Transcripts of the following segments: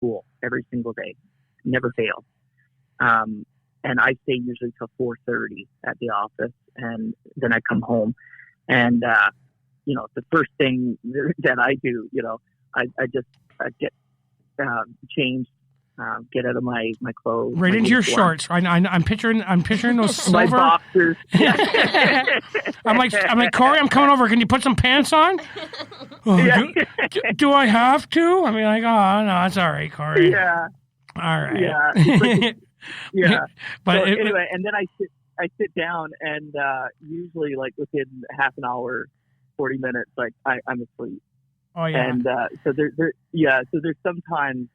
school every single day, never failed. And I stay usually till 4:30 at the office, and then I come home. And, the first thing that I do, I get changed, get out of my clothes. Right into your shorts. I'm picturing those silver. My boxers. I'm like, Corey, I'm coming over. Can you put some pants on? Oh, do I have to? I mean, like, oh, no, it's all right, Corey. Yeah. All right. Yeah. Yeah. But so anyway, and then I sit down, and usually like within half an hour, 40 minutes, like I'm asleep. Oh yeah. And so there's sometimes,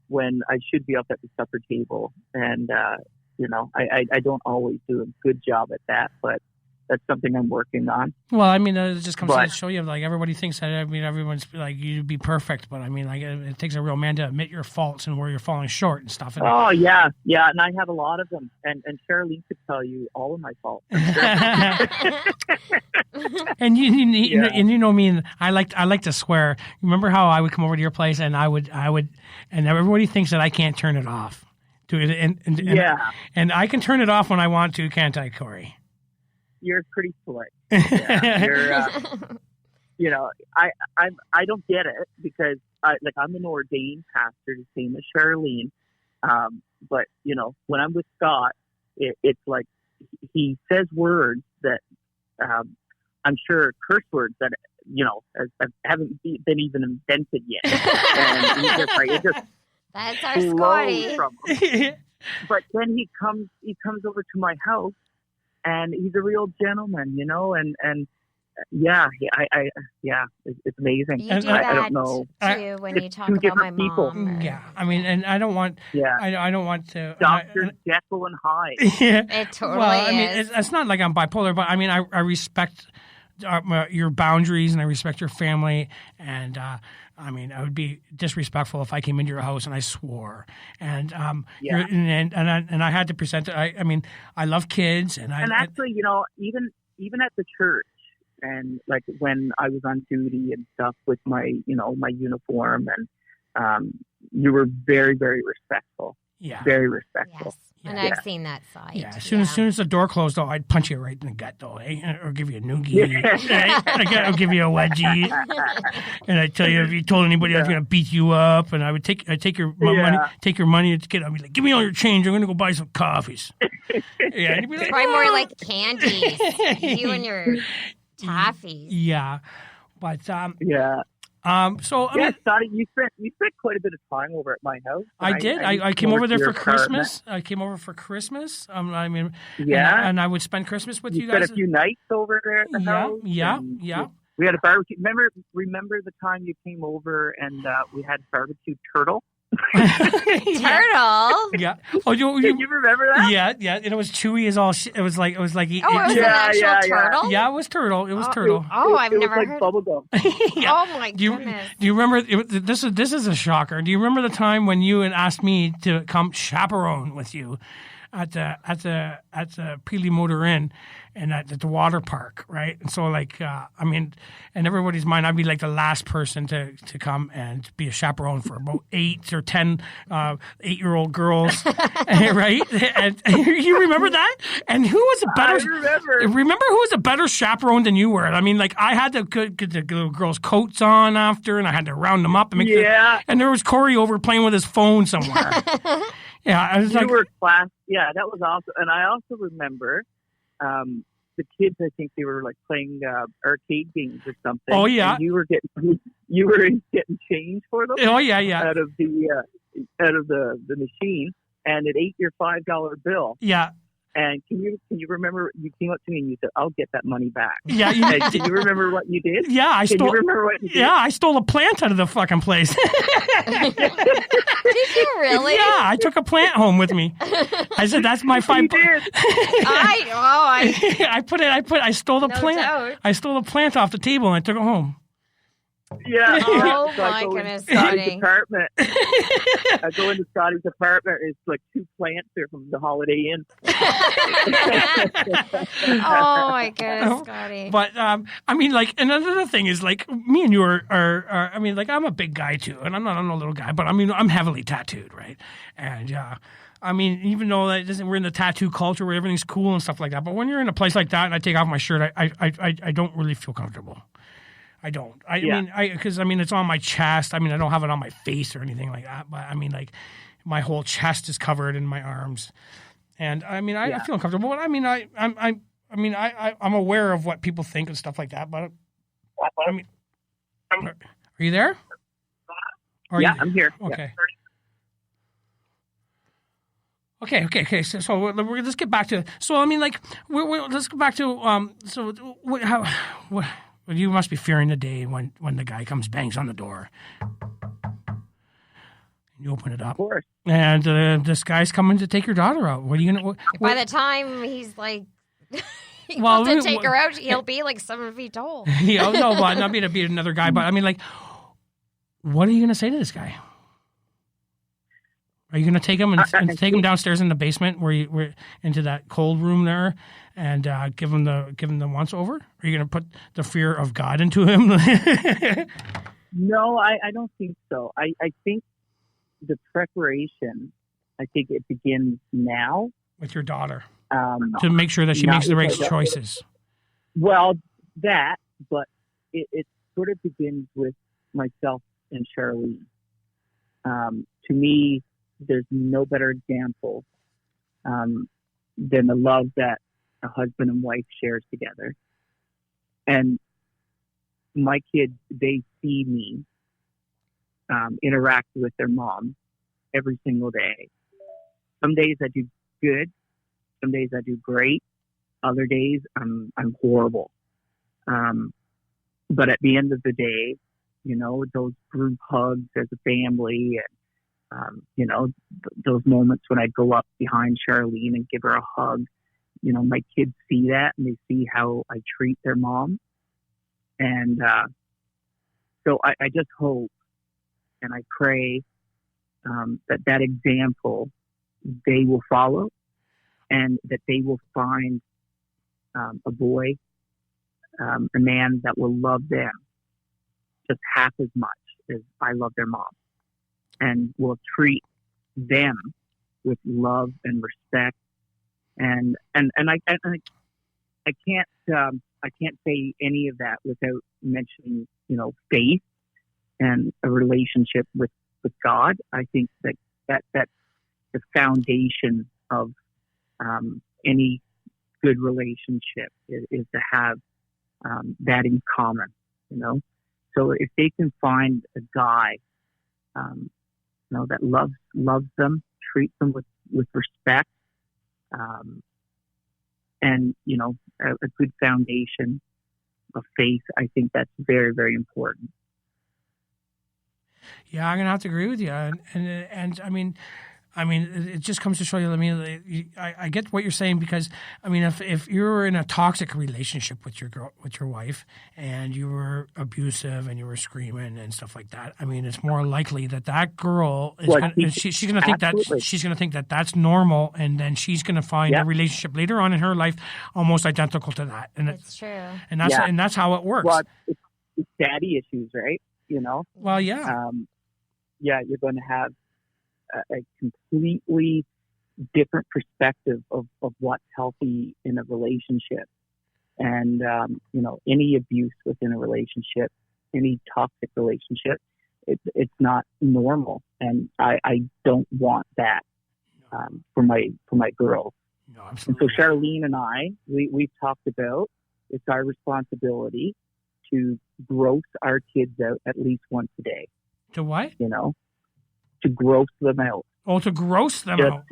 when I should be up at the supper table, and I don't always do a good job at that, but that's something I'm working on. Well, I mean, it just comes to show you, like, everybody thinks that, I mean, everyone's like, you'd be perfect, but I mean, like, it takes a real man to admit your faults and where you're falling short and stuff. Oh, yeah, and I have a lot of them, and Charlene could tell you all of my faults. And you know me, and I like to swear. Remember how I would come over to your place, and I would, and everybody thinks that I can't turn it off. And I can turn it off when I want to, can't I, Corey? You're pretty slick. Yeah, I don't get it, because I'm an ordained pastor, the same as Charlene. But when I'm with Scott, it's like he says words that I'm sure curse words that haven't been even invented yet. And he's just like, it just that's our Scotty. But then he comes over to my house. And he's a real gentleman, and it's amazing. You do I don't know. Too, when you talk about my mom. Or... Yeah, I mean, and I don't want. Yeah, I don't want to. Dr. Jekyll and Hyde. Yeah, it totally well, I is. mean, it's not like I'm bipolar, but I mean, I respect your boundaries, and I respect your family, and I mean, I would be disrespectful if I came into your house and I swore, and and I had to present it. I mean, I love kids, and actually, even at the church, and like when I was on duty and stuff with my my uniform, and you were very, very respectful. Yeah, very respectful. Yes. And I've seen that side. Yeah, as soon as the door closed, though, I'd punch you right in the gut, though, eh? Or give you a noogie. I'll give you a wedgie. And I'd tell you, if you told anybody I was going to beat you up, and I'd take your money, I'd be like, give me all your change. I'm going to go buy some coffees. Yeah, and you'd be like, probably more like candies. You and your taffies. Yeah, but So Scotty, you spent quite a bit of time over at my house. I did. I came over there for Christmas. I came over for Christmas. I mean, and I would spend Christmas with you guys. Spent a few nights over there at the house. Yeah. We had a barbecue. Remember the time you came over and we had barbecued turtle? Turtle. Yeah. Oh, you remember that? Yeah. And it was chewy as all shit. It was like. It was an actual turtle. Yeah, it was turtle. It was turtle. I've never heard. It was like bubblegum. Oh my goodness. Do you remember? This is a shocker. Do you remember the time when you asked me to come chaperone with you at the Peely Motor Inn and at the water park, right? And so, like, I mean, in everybody's mind, I'd be like the last person to come and be a chaperone for about 8 or 10 8-year-old girls, right? And you remember that? And who was a better? I remember who was a better chaperone than you were? I mean, like, I had to get the little girls' coats on after, and I had to round them up and make and there was Corey over playing with his phone somewhere. Yeah, I was were class. Yeah, that was awesome. And I also remember the kids. I think they were like playing arcade games or something. Oh yeah, and you were getting change for them. Oh yeah, out of the machine, and it ate your $5 bill. Yeah. And can you remember? You came up to me and you said, "I'll get that money back." Yeah. Can you remember what you did? Yeah, Can you remember what you did? Yeah, I stole a plant out of the fucking place. Did you really? Yeah, I took a plant home with me. I said, "That's my $5." You did. I stole the plant. Doubt. I stole the plant off the table and I took it home. Yeah. Oh So I my go goodness, into Scotty's Scotty. apartment. I go into Scotty's apartment. It's like 2 plants there from the Holiday Inn. Oh my goodness, Scotty. But I mean, like, another thing is, like, me and you are I mean, like, I'm a big guy too, and I'm a little guy, but I mean, I'm heavily tattooed, right? And I mean, even though we're in the tattoo culture where everything's cool and stuff like that, but when you're in a place like that and I take off my shirt, I don't really feel comfortable. I don't. I mean, because I mean, it's on my chest. I mean, I don't have it on my face or anything like that. But I mean, like, my whole chest is covered in my arms, and I mean, I feel uncomfortable. But I mean, I'm aware of what people think and stuff like that. But I mean, are you there? I'm here. Okay. Yeah. Okay. So we're let's get back to. So I mean, like, let's go back to. So what? Well, you must be fearing the day when the guy bangs on the door. You open it up. Of course. And this guy's coming to take your daughter out. What are you going to... By the time he's like... he wants to take her out, he'll be like 7 feet tall. No, well, not be to be another guy, but I mean, like, what are you going to say to this guy? Are you going to take him and take him downstairs in the basement where into that cold room there and give him the once over? Are you going to put the fear of God into him? No, I don't think so. I think the preparation, I think it begins now with your daughter to make sure that she makes the right choices. Well, but it sort of begins with myself and Charlene. To me, there's no better example than the love that a husband and wife shares together. And my kids, they see me interact with their mom every single day. Some days I do good. Some days I do great. Other days I'm horrible. But at the end of the day, you know, those group hugs as a family, and you know, those moments when I go up behind Charlene and give her a hug, you know, my kids see that and they see how I treat their mom. And so I just hope and I pray that example they will follow, and that they will find a boy, a man that will love them just half as much as I love their mom, and will treat them with love and respect. And I can't say any of that without mentioning, you know, faith and a relationship with God. I think that's the foundation of any good relationship is to have that in common, you know. So if they can find a guy, you know, that loves them, treats them with respect, and, you know, a good foundation of faith, I think that's very, very important. Yeah, I'm gonna have to agree with you, and I mean, it just comes to show you. I mean, I get what you're saying, because I mean, if you're in a toxic relationship with your wife, and you were abusive and you were screaming and stuff like that, I mean, it's more likely that girl is she's going to think that that's normal, and then she's going to find a relationship later on in her life almost identical to that. And it's true, and that's how it works. Well, it's daddy issues, right? You know. Well, yeah. You're going to have a completely different perspective of what's healthy in a relationship. And, you know, any abuse within a relationship, any toxic relationship, it's not normal. And I don't want that for my girls. No, absolutely. And so Charlene and I, we've talked about, it's our responsibility to gross our kids out at least once a day. To what? You know, to gross them out. Oh, to gross them out.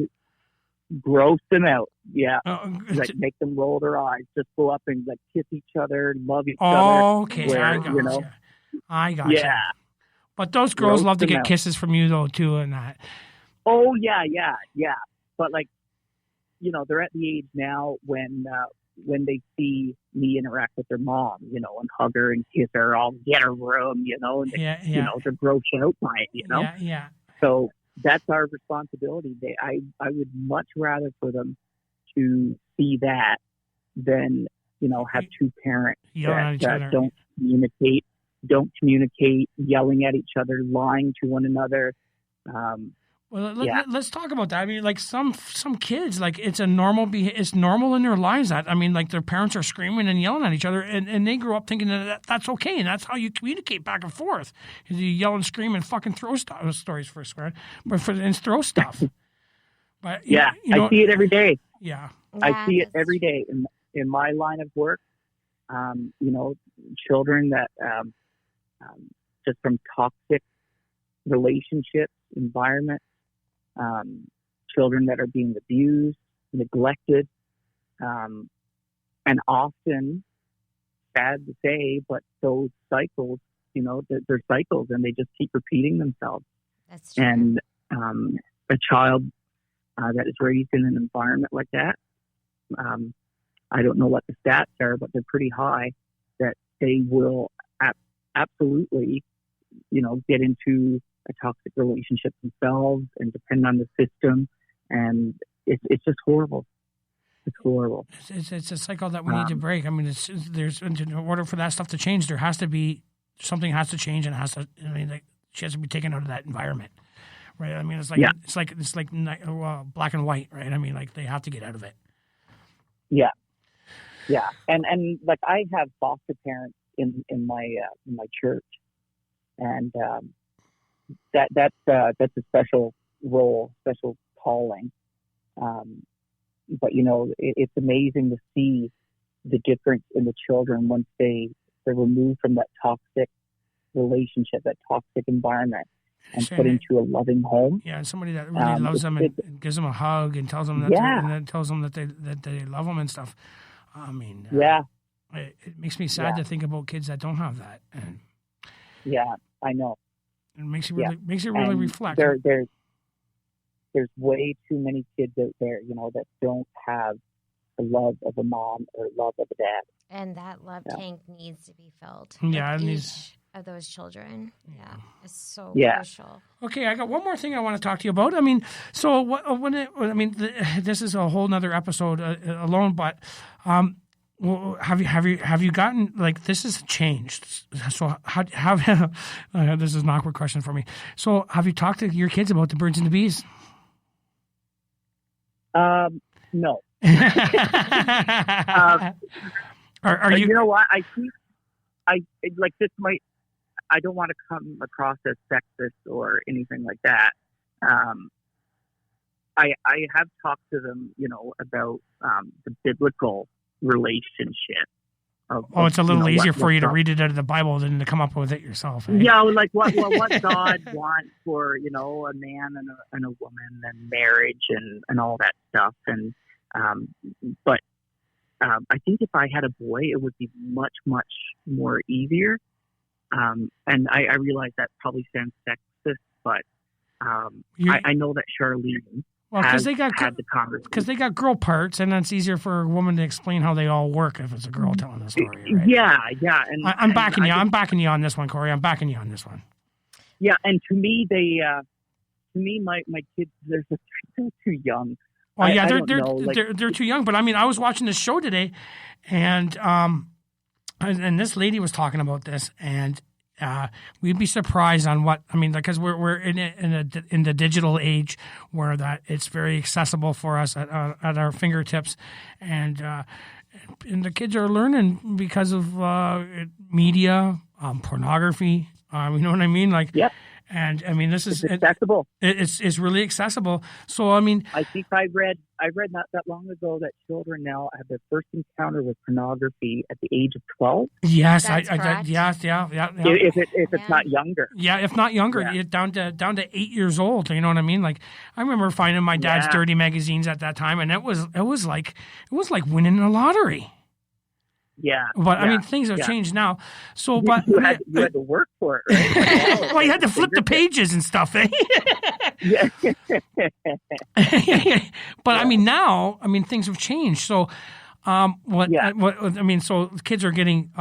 Gross them out. Yeah. Like make them roll their eyes. Just go up and like kiss each other, love each other. Oh, okay. I got you know? I got you. But those girls love to get kisses from you though too, and that. Oh yeah. But like, you know, they're at the age now when when they see me interact with their mom, you know, and hug her and kiss her, I'll get a room, you know, and they, you know, they're grossed out by it, you know. Yeah. So that's our responsibility. I would much rather for them to see that than, you know, have two parents that don't communicate, yelling at each other, lying to one another. Well, let's talk about that. I mean, like some kids, like it's it's normal in their lives that, I mean, like their parents are screaming and yelling at each other, and they grow up thinking that's okay, and that's how you communicate back and forth. You yell and scream and fucking throw stories for a square, and throw stuff. But you know, I see it every day. Yeah, I see it every day in my line of work. You know, children that just from toxic relationships, environment. Children that are being abused, neglected, and often, sad to say, but those cycles, you know, they're cycles and they just keep repeating themselves. That's true. And a child that is raised in an environment like that, I don't know what the stats are, but they're pretty high, that they will absolutely, you know, get into a toxic relationship themselves and depend on the system, and it's just horrible. It's horrible. It's a cycle that we need to break. I mean, there's in order for that stuff to change, there has to be something has to change, and it has to. I mean, like, she has to be taken out of that environment, right? I mean, it's like black and white, right? I mean, like they have to get out of it. Yeah, and like I have foster parents in my church, and that's a special role, special calling. But you know, it's amazing to see the difference in the children once they're removed from that toxic relationship, that toxic environment, and put into a loving home. Yeah, and somebody that really loves them and gives them a hug and tells them that they love them and stuff. I mean, it makes me sad to think about kids that don't have that. And I know. It makes you really reflect. There's way too many kids out there, you know, that don't have the love of a mom or love of a dad. And that love tank needs to be filled. Yeah, with and each of those children. Yeah, it's so crucial. Okay, I got one more thing I want to talk to you about. I mean, so this is a whole nother episode alone, but. Well, have you gotten, like, this has changed? So this is an awkward question for me. So have you talked to your kids about the birds and the bees? No. Are you? You know what? I think I don't want to come across as sexist or anything like that. I have talked to them, you know, about the biblical relationship. It's a little easier for you to read it out of the Bible than to come up with it yourself. Eh? Yeah, like what God wants for, you know, a man and a woman and marriage and all that stuff. And but I think if I had a boy, it would be much more easier. And I realize that probably sounds sexist, but I know that Charlene. Well, because they got girl parts, and it's easier for a woman to explain how they all work if it's a girl telling the story. Right? Yeah. And I'm backing you. I'm backing you on this one, Corey. I'm backing you on this one. Yeah, and to me, my kids, they're too young. Well, they're too young. But I mean, I was watching this show today, and this lady was talking about this, and. We'd be surprised on what I mean, because we're in the digital age where that it's very accessible for us at our fingertips, and the kids are learning because of media, pornography. You know what I mean? Like, yep. And I mean, this is accessible. It's really accessible. So I mean, I think I read not that long ago that children now have their first encounter with pornography at the age of 12. Yes, yeah. If it's not younger. Yeah, if not younger, down to 8 years old. You know what I mean? Like, I remember finding my dad's dirty magazines at that time, and it was like winning the lottery. Yeah, but I mean, things have changed now. So, but you had to work for it, right? Well, you had to flip the pages and stuff, eh? Yeah. But I mean, now, things have changed. So, I mean, so kids are getting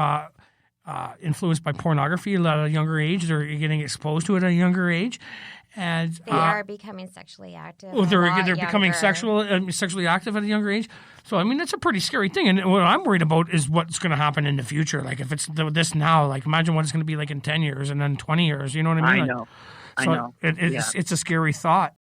influenced by pornography at a younger age. They're getting exposed to it at a younger age. And they are becoming sexually active. They're becoming sexually active at a younger age. So, I mean, that's a pretty scary thing. And what I'm worried about is what's going to happen in the future. Like, if it's this now, like, imagine what it's going to be like in 10 years and then 20 years. You know what I mean? I know. It's a scary thought.